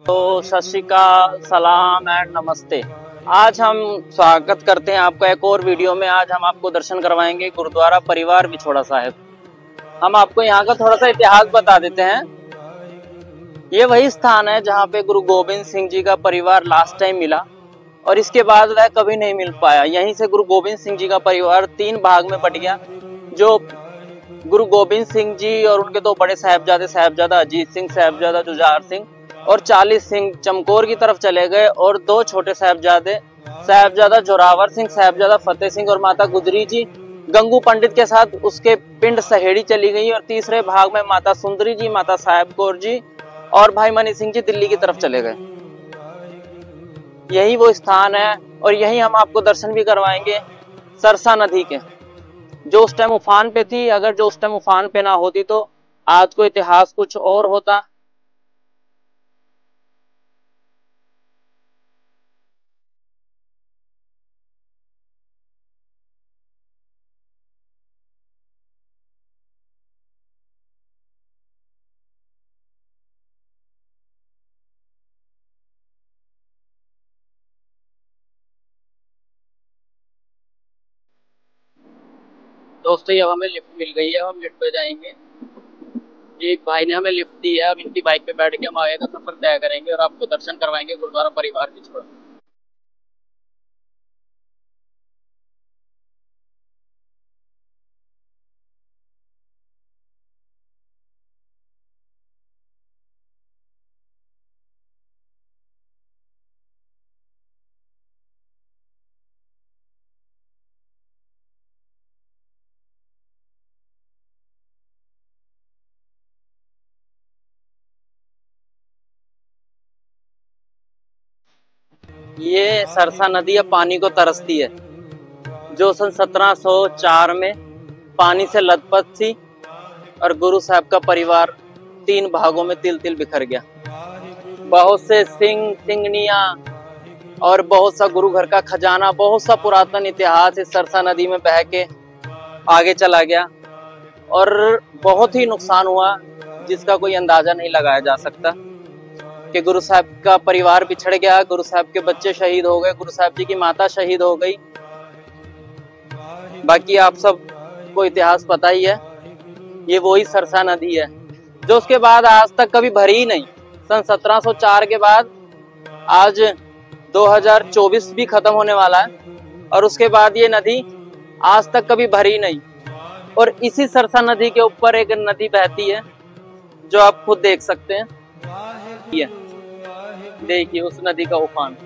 तो सत श्री अकाल, सलाम एंड नमस्ते। आज हम स्वागत करते हैं आपका एक और वीडियो में। आज हम आपको दर्शन करवाएंगे गुरुद्वारा परिवार विछोड़ा साहिब। हम आपको यहाँ का थोड़ा सा इतिहास बता देते हैं। ये वही स्थान है जहाँ पे गुरु गोविंद सिंह जी का परिवार लास्ट टाइम मिला और इसके बाद वह कभी नहीं मिल पाया। यहीं से गुरु गोविंद सिंह जी का परिवार 3 भाग में बट गया। जो गुरु गोविंद सिंह जी और उनके 2 बड़े साहिबजादे, साहिबजादा अजीत सिंह, साहिबजादा जुझार सिंह और 40 सिंह चमकौर की तरफ चले गए और 2 छोटे साहिबजादे, साहिबजादा जोरावर सिंह, साहिबजादा फतेह सिंह और माता गुजरी जी गंगू पंडित के साथ उसके पिंड सहेड़ी चली गई। और तीसरे भाग में माता सुंदरी जी, माता साहेब कौर जी और भाई मनी सिंह जी दिल्ली की तरफ चले गए। यही वो स्थान है और यही हम आपको दर्शन भी करवाएंगे सरसा नदी के, जो उस टाइम उफान पे थी। अगर जो उस टाइम उफान पे ना होती तो आज को इतिहास कुछ और होता। दोस्तों ये अब हमें लिफ्ट मिल गई है, हम लिफ्ट पे जाएंगे। ये भाई ने हमें लिफ्ट दी है। अब इनकी बाइक पे बैठ के हम आगे का सफर तय करेंगे और आपको दर्शन करवाएंगे गुरुद्वारा परिवार विछोड़ा। ये सरसा नदी है, पानी को तरसती है, जो सन 1704 में पानी से लथपथ थी और गुरु साहब का परिवार 3 भागों में तिल तिल बिखर गया। बहुत से सिंह सिंगनिया और बहुत सा गुरु घर का खजाना, बहुत सा पुरातन इतिहास इस सरसा नदी में बह के आगे चला गया और बहुत ही नुकसान हुआ जिसका कोई अंदाजा नहीं लगाया जा सकता। कि गुरु साहब का परिवार बिछड़ गया, गुरु साहब के बच्चे शहीद हो गए, गुरु साहब जी की माता शहीद हो गई। बाकी आप सब को इतिहास पता ही है। ये वही सरसा नदी है जो उसके बाद आज तक कभी भरी ही नहीं। सन 1704 के बाद आज 2024 भी खत्म होने वाला है और उसके बाद ये नदी आज तक कभी भरी नहीं। और इसी सरसा नदी के ऊपर एक नदी बहती है जो आप खुद देख सकते हैं। ये देखिए उस नदी का उफान।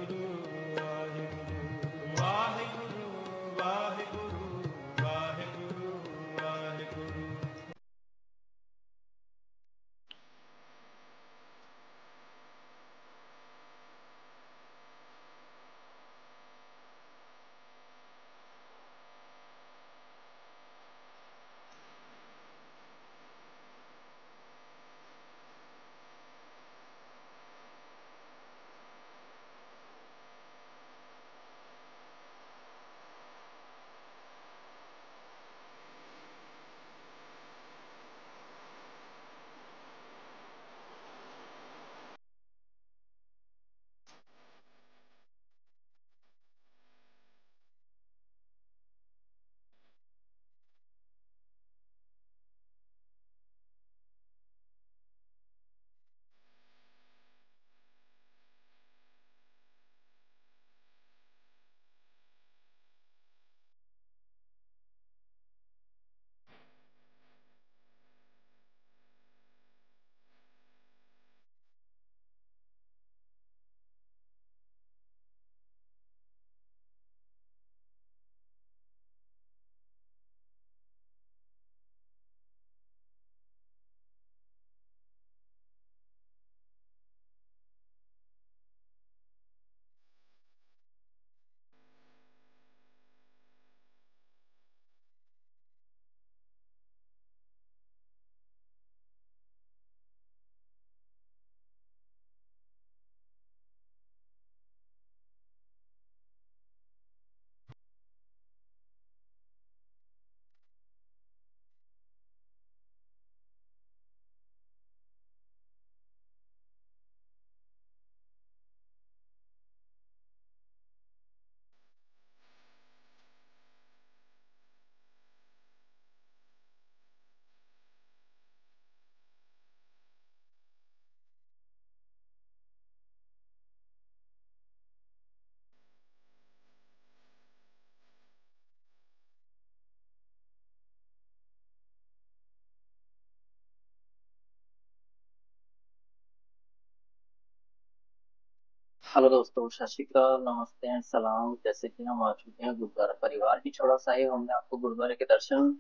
हेलो दोस्तों, सत श्री अकाल, नमस्ते एंड सलाम। जैसे कि हम आ चुके हैं गुरुद्वारा परिवार बिछोड़ा साहिब। हमने आपको गुरुद्वारे के दर्शन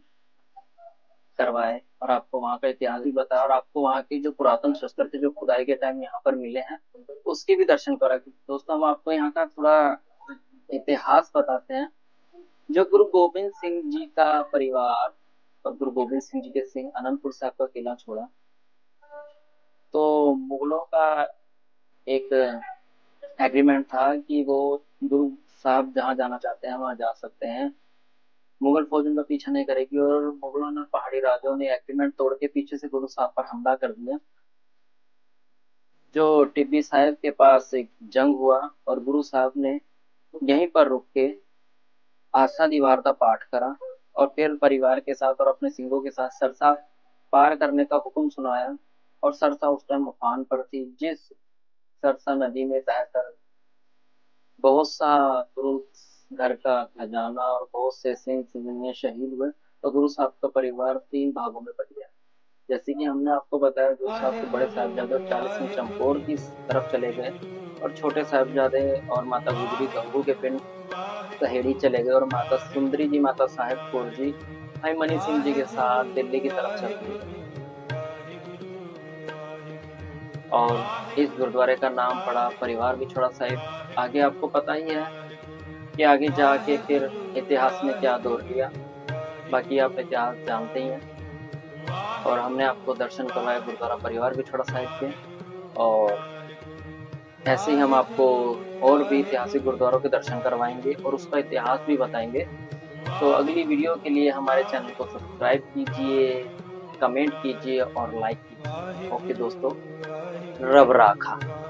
करवाए और आपको वहाँ का इतिहास भी बताया और आपको वहाँ के जो पुरातन शस्त्र थे जो खुदाई के टाइम यहाँ पर मिले हैं उसके भी दर्शन कराए। दोस्तों, हम आपको यहाँ का थोड़ा इतिहास बताते हैं। जो गुरु गोविंद सिंह जी का परिवार और गुरु गोविंद सिंह जी के सिंह अनंतपुर साहब का किला छोड़ा तो मुगलों का एक एग्रीमेंट था कि वो गुरु साहब जहाँ जाना चाहते हैं वहां जा सकते हैं। मुगल फौज उनका पीछा नहीं करेगी और मुगलों ने पहाड़ी राजाओं ने एग्रीमेंट तोड़ के पीछे से गुरु साहब पर हमला कर दिया। जो टिब्बी साहब के पास एक जंग हुआ और गुरु साहब ने यहीं पर रुक के आशा दीवार का पाठ करा और फिर परिवार के साथ और अपने सिंहों के साथ सरसा पार करने का हुक्म सुनाया। और सरसा उस टाइम उफान पर थी, जिस सरसा नदी में बहकर बहुत सा गुरु घर का खजाना और बहुत से सिंह सिंह शहीद हुए और गुरु साहब का परिवार 3 भागों में बट गया। जैसे कि हमने आपको बताया, गुरु साहब के बड़े साहिबजादे 40 में चमकौर की तरफ चले गए और छोटे साहिबजादे और माता गुजरी गंगू के पिंड सहेड़ी चले गए और माता सुंदरी जी, माता साहेब कौर जी भाई मनी सिंह जी के साथ दिल्ली की तरफ चल दिए। और इस गुरुद्वारे का नाम पड़ा परिवार बिछोड़ा साहिब। आगे आपको पता ही है कि आगे जाके फिर इतिहास में क्या दौर लिया, बाकी आप इतिहास जानते ही हैं। और हमने आपको दर्शन करवाए गुरुद्वारा परिवार बिछोड़ा साहिब के, और ऐसे ही हम आपको और भी ऐतिहासिक गुरुद्वारों के दर्शन करवाएंगे और उसका इतिहास भी बताएंगे। तो अगली वीडियो के लिए हमारे चैनल को सब्सक्राइब कीजिए, कमेंट कीजिए और लाइक कीजिए। ओके दोस्तों, रब राखा।